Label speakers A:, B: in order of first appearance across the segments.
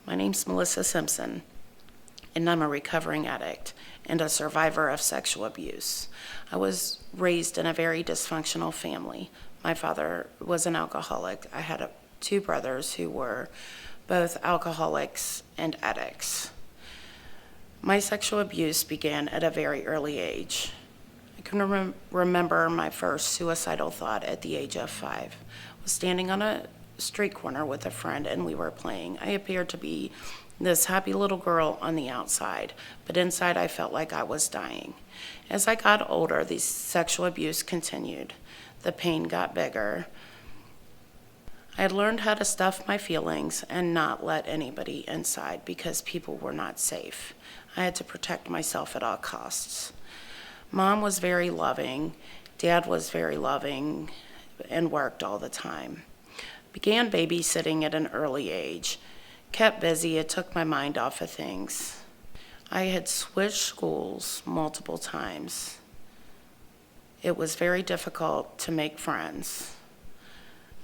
A: My name's Melissa Simpson, and I'm a recovering addict and a survivor of sexual abuse. I was raised in a very dysfunctional family. My father was an alcoholic. I had two brothers who were both alcoholics and addicts. My sexual abuse began at a very early age. I can remember my first suicidal thought at the age of 5. I was standing on a street corner with a friend and we were playing. I appeared to be this happy little girl on the outside, but inside I felt like I was dying. As I got older, the sexual abuse continued. The pain got bigger. I had learned how to stuff my feelings and not let anybody inside because people were not safe. I had to protect myself at all costs. Mom was very loving. Dad was very loving and worked all the time. Began babysitting at an early age. Kept busy, it took my mind off of things. I had switched schools multiple times. It was very difficult to make friends.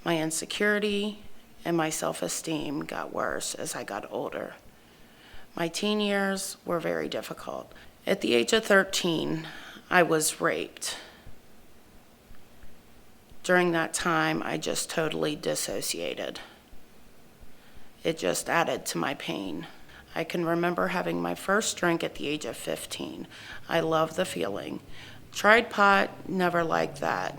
A: My insecurity and my self-esteem got worse as I got older. My teen years were very difficult. At the age of 13, I was raped. During that time, I just totally dissociated. It just added to my pain. I can remember having my first drink at the age of 15. I love the feeling. Tried pot, never liked that.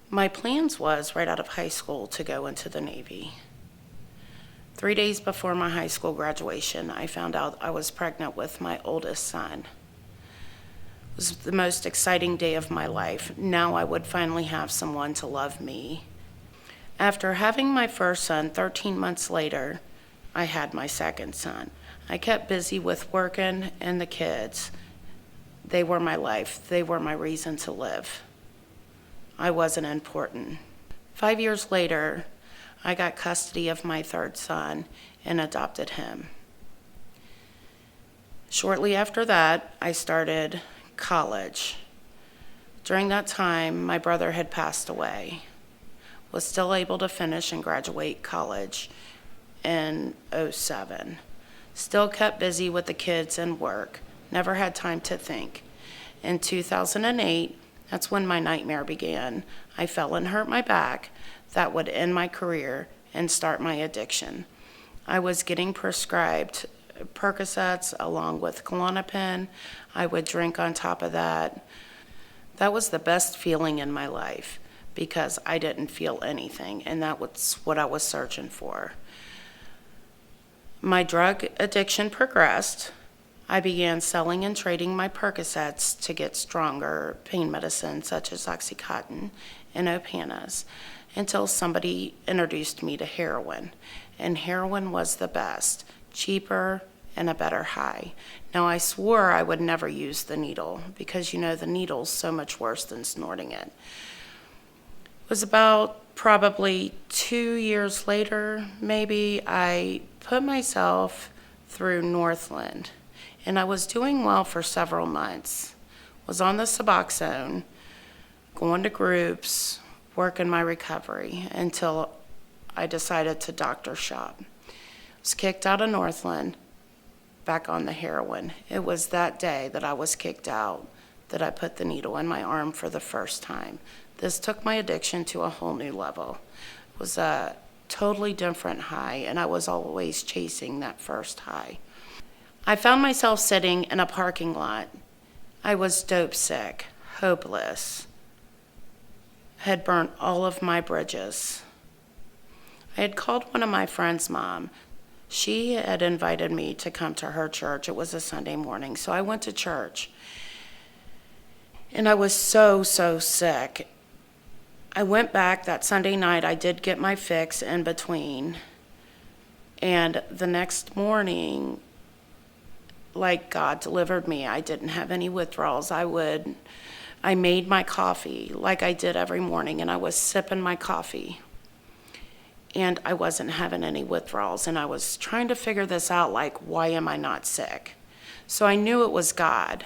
A: My plans was right out of high school to go into the Navy. 3 days before my high school graduation, I found out I was pregnant with my oldest son. It was the most exciting day of my life. Now I would finally have someone to love me. After having my first son, 13 months later, I had my second son. I kept busy with working and the kids. They were my life. They were my reason to live. I wasn't important. 5 years later, I got custody of my third son and adopted him. Shortly after that, I started college. During that time, my brother had passed away. Was still able to finish and graduate college in '07. Still kept busy with the kids and work. Never had time to think. In 2008, that's when my nightmare began. I fell and hurt my back. That would end my career and start my addiction. I was getting prescribed Percocets along with Klonopin. I would drink on top of that. That was the best feeling in my life because I didn't feel anything, and that was what I was searching for. My drug addiction progressed. I began selling and trading my Percocets to get stronger pain medicine such as Oxycontin and Opanas until somebody introduced me to heroin, and heroin was the best, cheaper, and a better high. Now, I swore I would never use the needle because, the needle's so much worse than snorting it. It was about probably 2 years later, maybe, I put myself through Northland, and I was doing well for several months. Was on the Suboxone, going to groups, working my recovery until I decided to doctor shop. Was kicked out of Northland, back on the heroin. It was that day that I was kicked out that I put the needle in my arm for the first time. This took my addiction to a whole new level. It was a totally different high, and I was always chasing that first high. I found myself sitting in a parking lot. I was dope sick, hopeless, had burnt all of my bridges. I had called one of my friend's mom. She had invited me to come to her church. It was a Sunday morning, so I went to church. And I was so sick. I went back that Sunday night. I did get my fix in between. And the next morning, like God delivered me. I didn't have any withdrawals. I made my coffee like I did every morning, and I was sipping my coffee. And I wasn't having any withdrawals, and I was trying to figure this out, like, why am I not sick? So I knew it was God.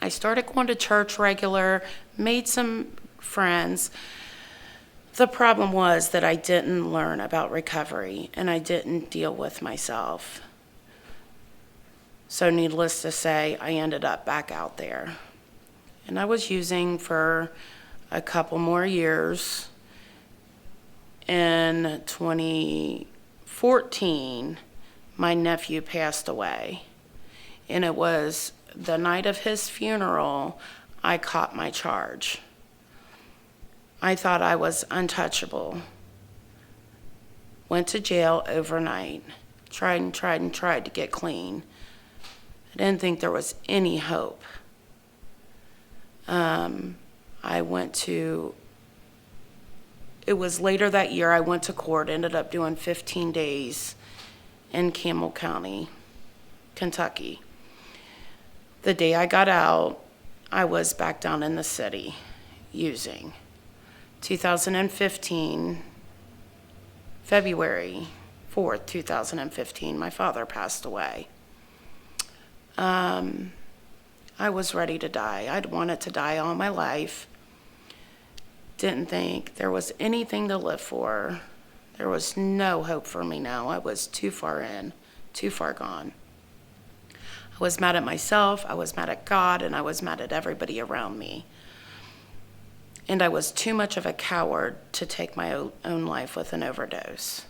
A: I started going to church regular, made some friends. The problem was that I didn't learn about recovery and I didn't deal with myself. So needless to say, I ended up back out there. And I was using for a couple more years. In 2014, my nephew passed away. And it was the night of his funeral, I caught my charge. I thought I was untouchable. Went to jail overnight. Tried to get clean. I didn't think there was any hope. It was later that year I went to court, ended up doing 15 days in Campbell County, Kentucky. The day I got out, I was back down in the city using. 2015, February 4th, 2015, my father passed away. I was ready to die. I'd wanted to die all my life. Didn't think there was anything to live for. There was no hope for me now. I was too far in, too far gone. I was mad at myself, I was mad at God, and I was mad at everybody around me. And I was too much of a coward to take my own life with an overdose.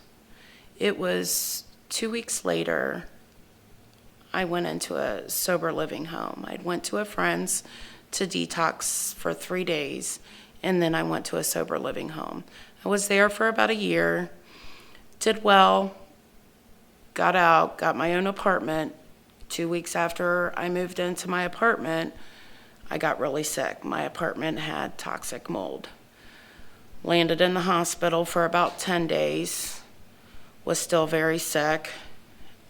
A: It was 2 weeks later, I went into a sober living home. I went to a friend's to detox for 3 days, and then I went to a sober living home. I was there for about a year, did well, got out, got my own apartment. 2 weeks after I moved into my apartment, I got really sick. My apartment had toxic mold. Landed in the hospital for about 10 days, was still very sick.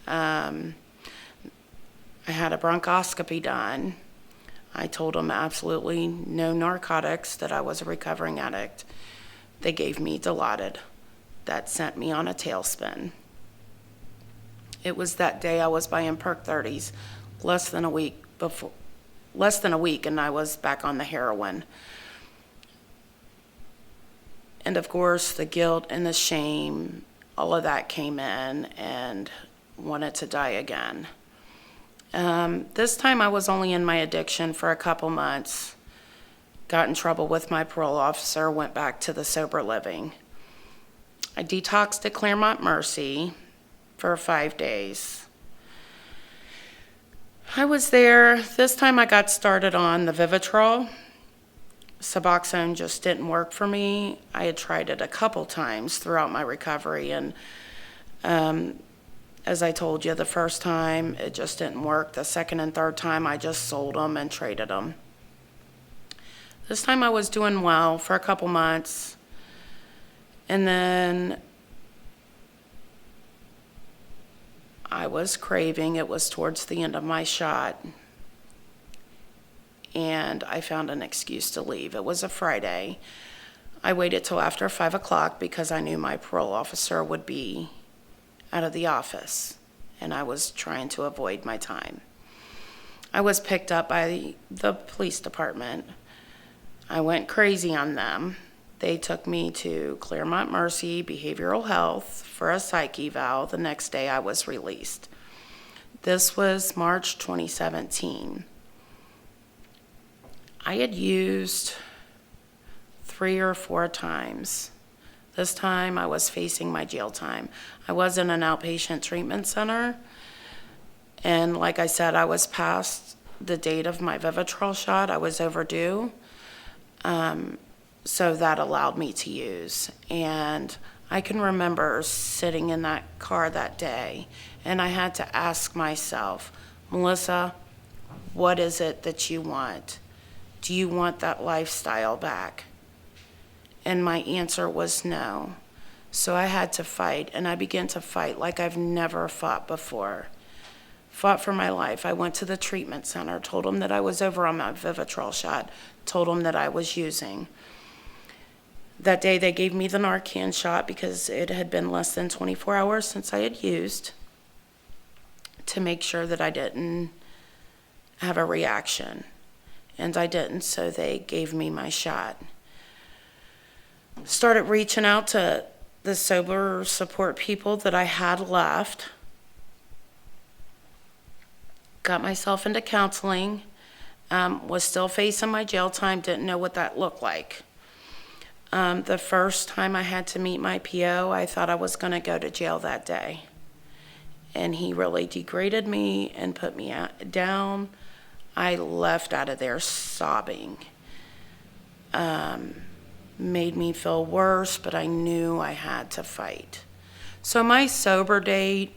A: I had a bronchoscopy done. I told them absolutely no narcotics, that I was a recovering addict. They gave me Dilaudid. That sent me on a tailspin. It was that day I was buying Perk 30s, less than a week, and I was back on the heroin. And of course, the guilt and the shame, all of that came in, and wanted to die again. This time I was only in my addiction for a couple months. Got in trouble with my parole officer, went back to the sober living. I detoxed at Claremont Mercy for 5 days. I was there. This time I got started on the Vivitrol. Suboxone just didn't work for me. I had tried it a couple times throughout my recovery, and as I told you, the first time it just didn't work. The second and third time I just sold them and traded them. This time I was doing well for a couple months, and then I was craving. It was towards the end of my shot, and I found an excuse to leave. It was a Friday. I waited till after 5 o'clock because I knew my parole officer would be out of the office, and I was trying to avoid my time. I was picked up by the police department. I went crazy on them. They took me to Claremont Mercy Behavioral Health for a psych eval. The next day I was released. This was March 2017. I had used 3 or 4 times. This time I was facing my jail time. I was in an outpatient treatment center, and like I said, I was past the date of my Vivitrol shot. I was overdue, so that allowed me to use. And I can remember sitting in that car that day, and I had to ask myself, Melissa, what is it that you want? Do you want that lifestyle back? And my answer was no. So I had to fight, and I began to fight like I've never fought before. Fought for my life. I went to the treatment center, told them that I was over on my Vivitrol shot, told them that I was using. That day they gave me the Narcan shot because it had been less than 24 hours since I had used, to make sure that I didn't have a reaction. And I didn't, so they gave me my shot. Started reaching out to the sober support people that I had left. Got myself into counseling. Was still facing my jail time, didn't know what that looked like. The first time I had to meet my PO, I thought I was going to go to jail that day. And he really degraded me and put me down. I left out of there sobbing. Made me feel worse, but I knew I had to fight. So my sober date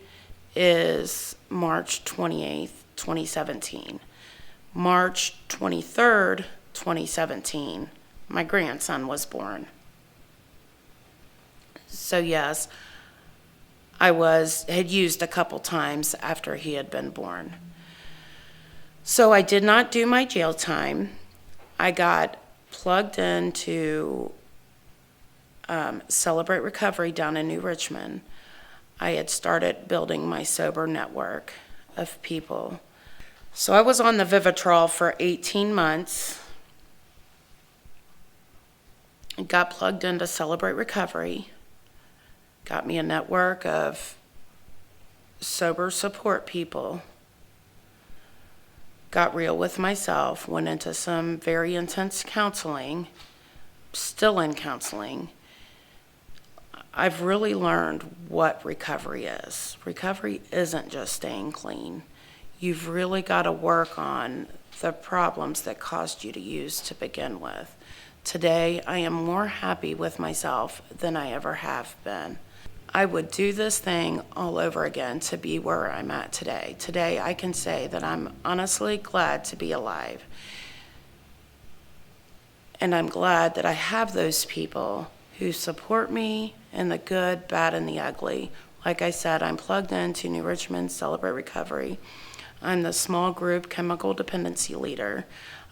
A: is March 28th, 2017. March 23rd, 2017, my grandson was born. So yes, I had used a couple times after he had been born. So I did not do my jail time. I got plugged into Celebrate Recovery down in New Richmond. I had started building my sober network of people. So I was on the Vivitrol for 18 months. Got plugged into Celebrate Recovery. Got me a network of sober support people. Got real with myself. Went into some very intense counseling. Still in counseling. I've really learned what recovery is. Recovery isn't just staying clean. You've really got to work on the problems that caused you to use to begin with. Today, I am more happy with myself than I ever have been. I would do this thing all over again to be where I'm at today. Today, I can say that I'm honestly glad to be alive. And I'm glad that I have those people who support me in the good, bad, and the ugly. Like I said, I'm plugged into New Richmond Celebrate Recovery. I'm the small group chemical dependency leader.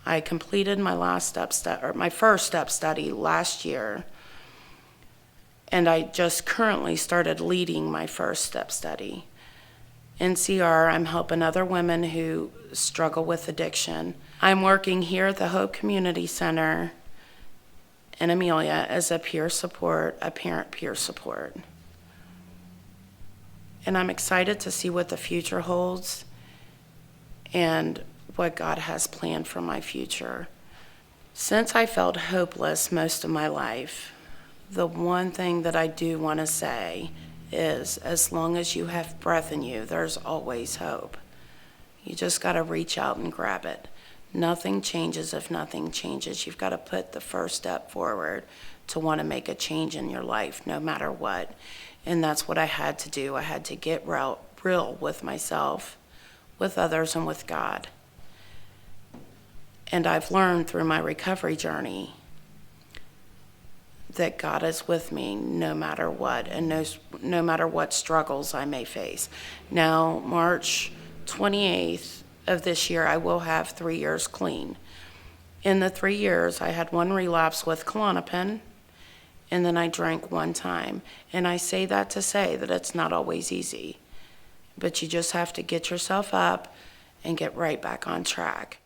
A: I completed my first step study last year, and I just currently started leading my first step study. NCR, I'm helping other women who struggle with addiction. I'm working here at the Hope Community Center in Amelia as a parent peer support. And I'm excited to see what the future holds and what God has planned for my future. Since I felt hopeless most of my life, the one thing that I do want to say is, as long as you have breath in you, there's always hope. You just got to reach out and grab it. Nothing changes if nothing changes. You've got to put the first step forward to want to make a change in your life, no matter what. And that's what I had to do. I had to get real with myself, with others, and with God. And I've learned through my recovery journey that God is with me no matter what, and no matter what struggles I may face. Now, March 28th of this year, I will have 3 years clean. In the 3 years, I had one relapse with Klonopin, and then I drank one time. And I say that to say that it's not always easy, but you just have to get yourself up and get right back on track.